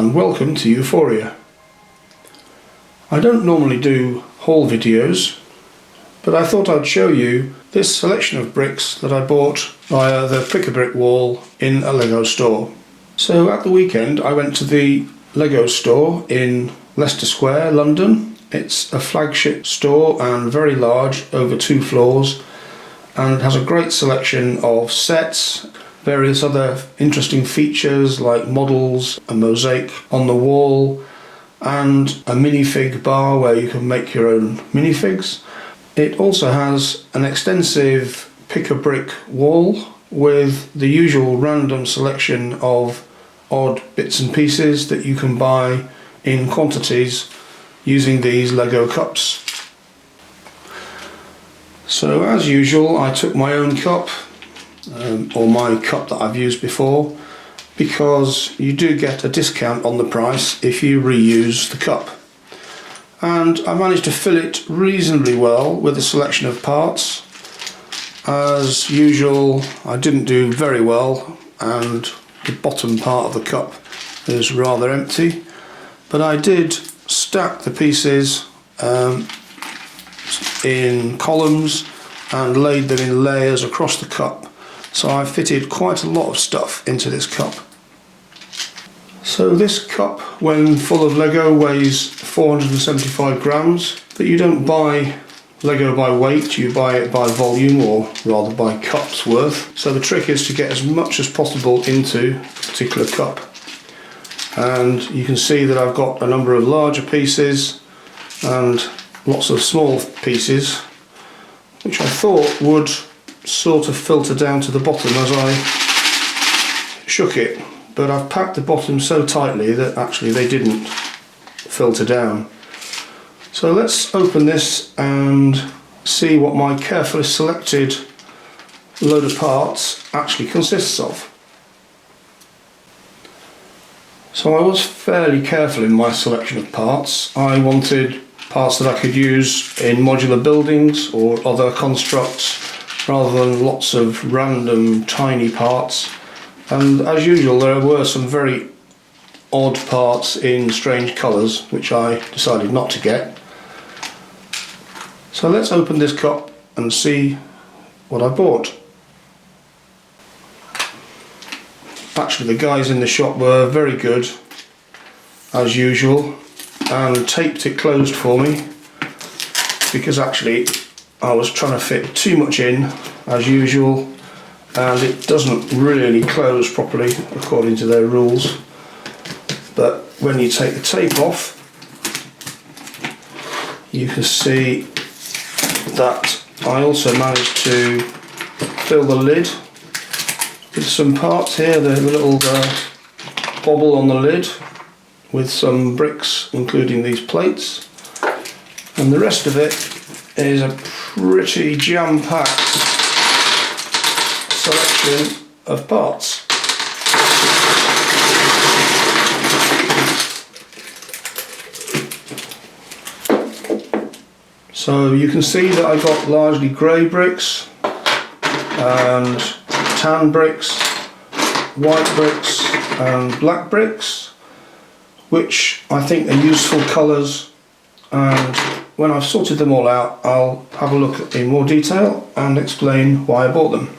and welcome to Euphoria. I don't normally do haul videos, but I thought I'd show you this selection of bricks that I bought via the Pick-a-Brick wall in a Lego store. So at the weekend I went to the Lego store in Leicester Square, London. It's a flagship store and very large, over 2 floors, and it has a great selection of sets, various other interesting features like models, a mosaic on the wall, and a minifig bar where you can make your own minifigs. It also has an extensive pick-a-brick wall with the usual random selection of odd bits and pieces that you can buy in quantities using these Lego cups. So as usual, I took my own cup, or my cup that I've used before, because you do get a discount on the price if you reuse the cup. And I managed to fill it reasonably well with a selection of parts. As usual, I didn't do very well, and the bottom part of the cup is rather empty, but I did stack the pieces in columns and laid them in layers across the cup. So I fitted quite a lot of stuff into this cup. So this cup, when full of Lego, weighs 475 grams, but you don't buy Lego by weight, you buy it by volume, or rather by cups worth. So the trick is to get as much as possible into a particular cup. And you can see that I've got a number of larger pieces and lots of small pieces, which I thought would sort of filter down to the bottom as I shook it, but I've packed the bottom so tightly that actually they didn't filter down. So let's open this and see what my carefully selected load of parts actually consists of. So I was fairly careful in my selection of parts. I wanted parts that I could use in modular buildings or other constructs, rather than lots of random tiny parts. And as usual, there were some very odd parts in strange colours, which I decided not to get. So let's open this cup and see what I bought. Actually, the guys in the shop were very good, as usual, and taped it closed for me, because actually I was trying to fit too much in, as usual, and it doesn't really close properly according to their rules. But when you take the tape off, you can see that I also managed to fill the lid with some parts here, the little bobble on the lid, with some bricks, including these plates, and the rest of it is a pretty jam-packed selection of parts. So you can see that I got largely grey bricks and tan bricks, white bricks and black bricks, which I think are useful colours, and when I've sorted them all out, I'll have a look in more detail and explain why I bought them.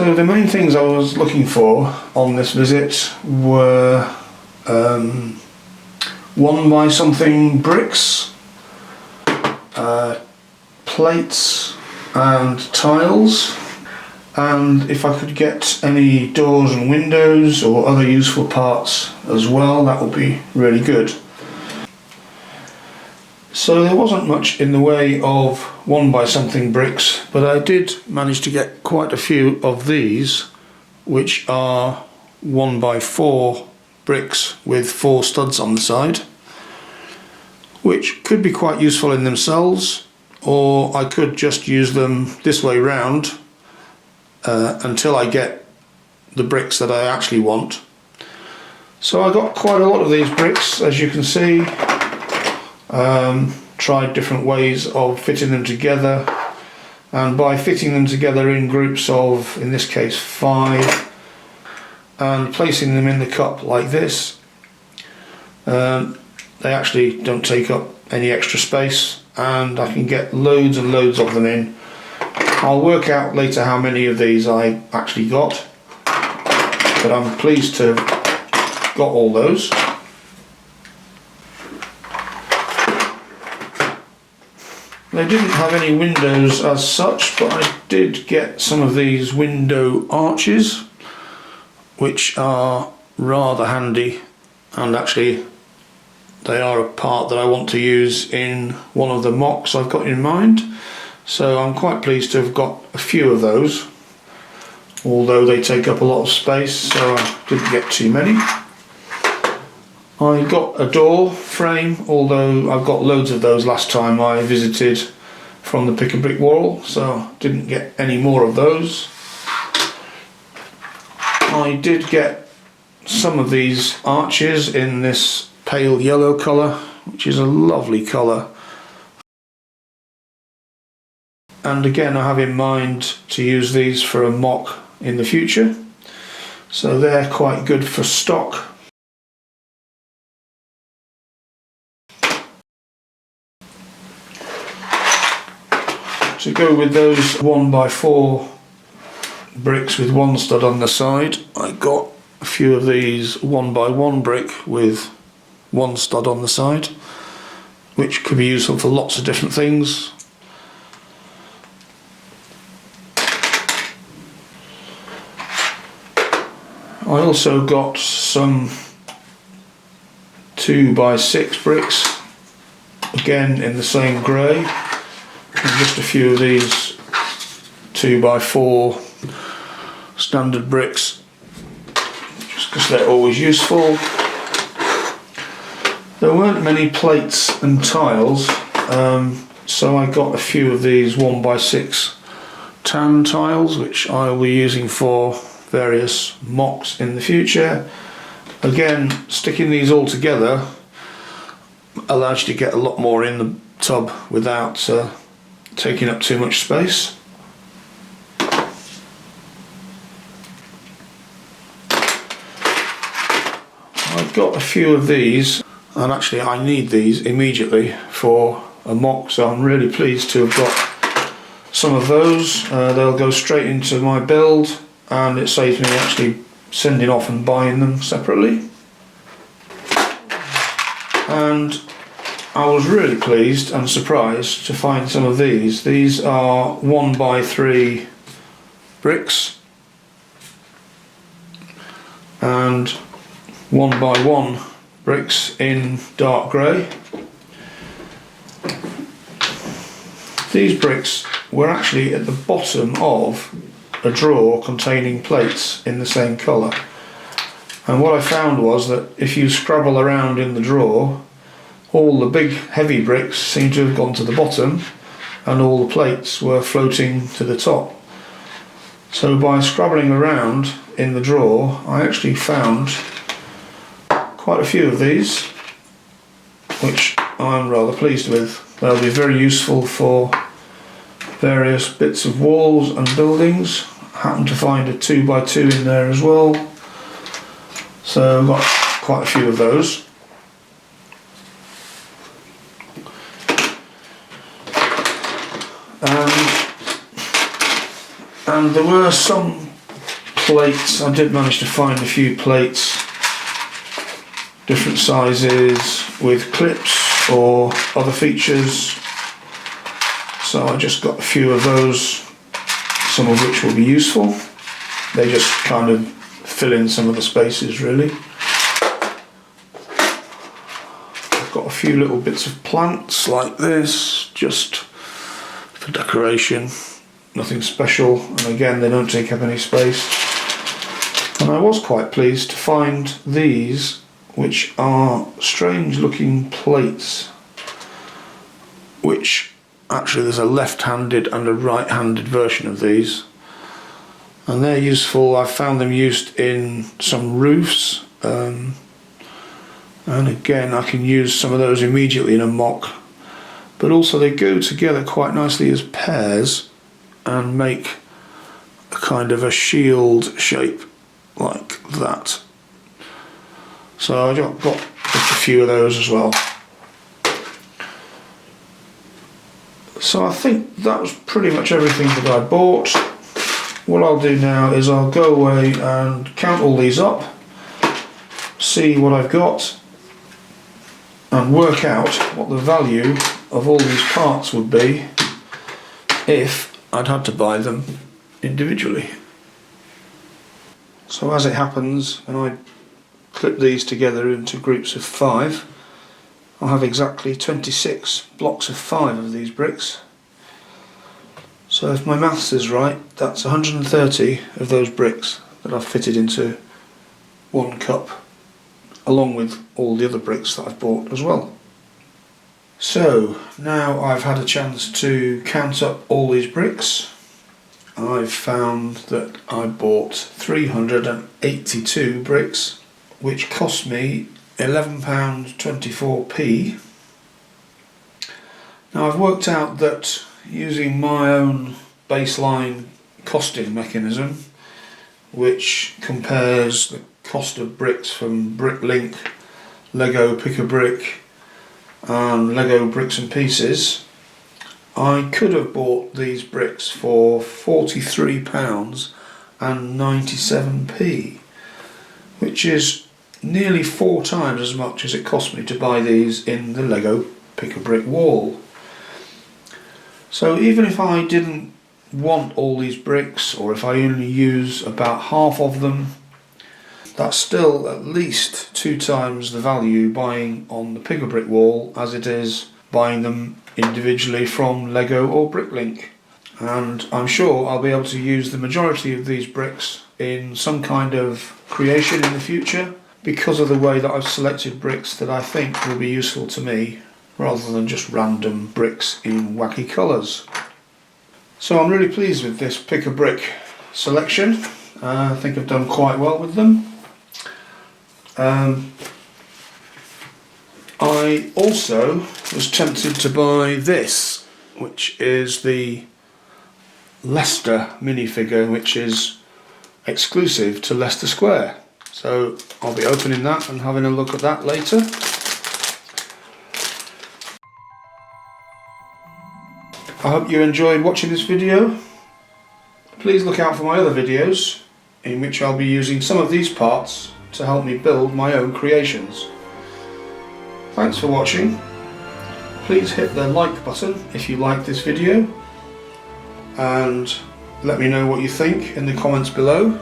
So the main things I was looking for on this visit were 1 by something bricks, plates and tiles, and if I could get any doors and windows or other useful parts as well, that would be really good. So there wasn't much in the way of 1 by something bricks, but I did manage to get quite a few of these, which are 1 by 4 bricks with 4 studs on the side, which could be quite useful in themselves, or I could just use them this way round until I get the bricks that I actually want. So I got quite a lot of these bricks, as you can see. Tried different ways of fitting them together, and by fitting them together in groups of, in this case, 5, and placing them in the cup like this, they actually don't take up any extra space, and I can get loads and loads of them in. I'll work out later how many of these I actually got, but I'm pleased to have got all those. They didn't have any windows as such, but I did get some of these window arches, which are rather handy, and actually they are a part that I want to use in one of the mocks I've got in mind. So I'm quite pleased to have got a few of those, although they take up a lot of space, so I didn't get too many. I got a door frame, although I've got loads of those last time I visited from the Pick a Brick Wall, so didn't get any more of those. I did get some of these arches in this pale yellow colour, which is a lovely colour. And again, I have in mind to use these for a mock in the future, so they're quite good for stock. To go with those 1 by 4 bricks with 1 stud on the side, I got a few of these 1 by 1 brick with 1 stud on the side, which could be useful for lots of different things. I also got some 2 by 6 bricks, again in the same grey. And just a few of these 2 by 4 standard bricks, just because they're always useful. There weren't many plates and tiles, so I got a few of these 1 by 6 tan tiles, which I will be using for various mocks in the future. Again, sticking these all together allows you to get a lot more in the tub without taking up too much space. I've got a few of these, and actually I need these immediately for a mock, so I'm really pleased to have got some of those. They'll go straight into my build, and it saves me actually sending off and buying them separately. And I was really pleased and surprised to find some of these. These are 1 by 3 bricks and 1 by 1 bricks in dark grey. These bricks were actually at the bottom of a drawer containing plates in the same colour, and what I found was that if you scrabble around in the drawer, all the big heavy bricks seem to have gone to the bottom and all the plates were floating to the top. So by scrabbling around in the drawer, I actually found quite a few of these, which I'm rather pleased with. They'll be very useful for various bits of walls and buildings. I happened to find a 2 by 2 in there as well, so I've got quite a few of those. And there were some plates. I did manage to find a few plates, different sizes with clips or other features. So I just got a few of those, some of which will be useful. They just kind of fill in some of the spaces really. I've got a few little bits of plants like this, just for decoration, nothing special, and again they don't take up any space. And I was quite pleased to find these, which are strange looking plates, which actually there's a left-handed and a right-handed version of these, and they're useful. I've found them used in some roofs, and again I can use some of those immediately in a mock, but also they go together quite nicely as pairs and make a kind of a shield shape like that. So I've got just a few of those as well. So I think that was pretty much everything that I bought. What I'll do now is I'll go away and count all these up, see what I've got, and work out what the value of all these parts would be if I'd had to buy them individually. So as it happens, when I clip these together into groups of 5, I'll have exactly 26 blocks of 5 of these bricks. So if my maths is right, that's 130 of those bricks that I've fitted into one cup, along with all the other bricks that I've bought as well. So now I've had a chance to count up all these bricks. I've found that I bought 382 bricks, which cost me £11.24p. Now I've worked out that using my own baseline costing mechanism, which compares the cost of bricks from Bricklink, Lego Pick-a-Brick and Lego Bricks and Pieces, I could have bought these bricks for £43.97p, which is nearly 4 times as much as it cost me to buy these in the Lego Pick-a-Brick wall. So even if I didn't want all these bricks, or if I only use about half of them, that's still at least 2 times the value buying on the Pick-a-Brick wall as it is buying them individually from Lego or Bricklink. And I'm sure I'll be able to use the majority of these bricks in some kind of creation in the future, because of the way that I've selected bricks that I think will be useful to me, rather than just random bricks in wacky colours. So I'm really pleased with this Pick-a-Brick selection. I think I've done quite well with them. I also was tempted to buy this, which is the Leicester minifigure, which is exclusive to Leicester Square. So I'll be opening that and having a look at that later. I hope you enjoyed watching this video. Please look out for my other videos, in which I'll be using some of these parts to help me build my own creations. Thanks for watching. Please hit the like button if you liked this video, and let me know what you think in the comments below,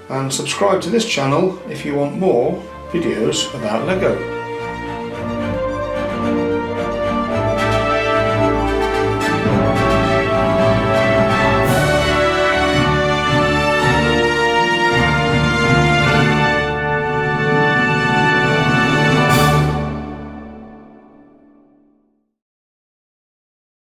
and subscribe to this channel if you want more videos about Lego.